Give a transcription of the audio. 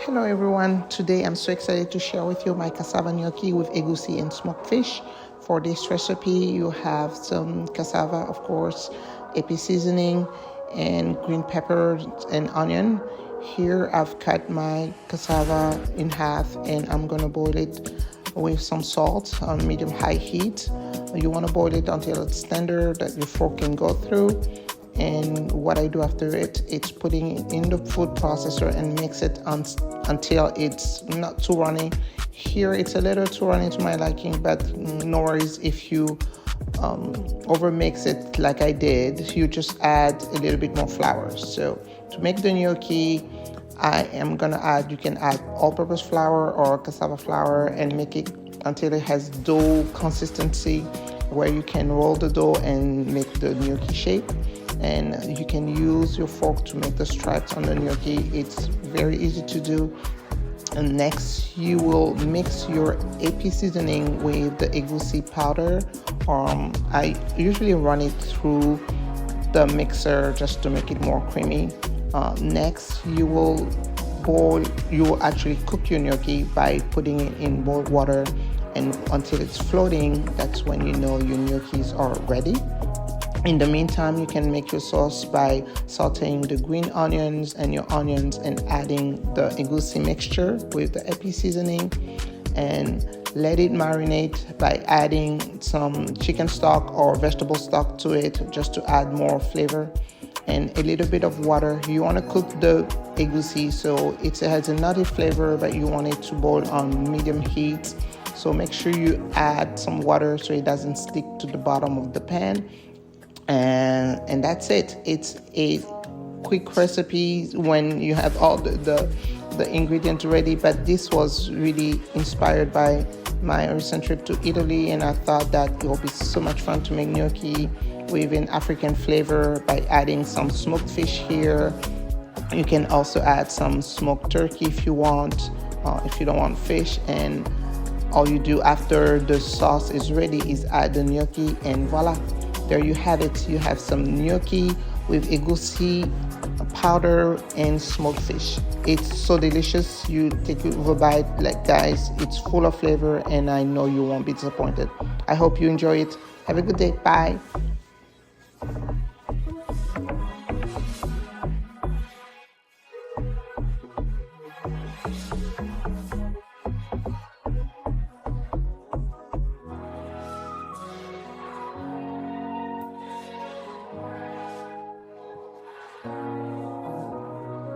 Hello everyone, today I'm so excited to share with you my cassava gnocchi with egusi and smoked fish. For this recipe you have some cassava, of course, epis seasoning, and green pepper and onion. Here I've cut my cassava in half and I'm gonna boil it with some salt on medium-high heat. You want to boil it until it's tender that your fork can go through. And what I do after it's putting it in the food processor and mix it until it's not too runny. Here it's a little too runny to my liking, but no worries if you over mix it like I did. You just add a little bit more flour. So to make the gnocchi, you can add all-purpose flour or cassava flour and make it until it has dough consistency where you can roll the dough and make the gnocchi shape. And you can use your fork to make the stripes on the gnocchi. It's very easy to do. And next you will mix your epis seasoning with the egusi powder. I usually run it through the mixer just to make it more creamy. Next you will actually cook your gnocchi by putting it in boiled water, and until it's floating, that's when you know your gnocchis are ready. In the meantime, you can make your sauce by sauteing the green onions and your onions and adding the egusi mixture with the epis seasoning, and let it marinate by adding some chicken stock or vegetable stock to it just to add more flavor, and a little bit of water. You want to cook the egusi so it has a nutty flavor, but you want it to boil on medium heat. So make sure you add some water so it doesn't stick to the bottom of the pan. And that's it. It's a quick recipe when you have all the ingredients ready, but this was really inspired by my recent trip to Italy, and I thought that it will be so much fun to make gnocchi with an African flavor by adding some smoked fish here. You can also add some smoked turkey if you want, if you don't want fish. And all you do after the sauce is ready is add the gnocchi, and voila, there you have it. You have some gnocchi with egusi powder and smoked fish. It's so delicious. You take it with a bite, like, guys, it's full of flavor and I know you won't be disappointed. I hope you enjoy it. Have a good day. Bye.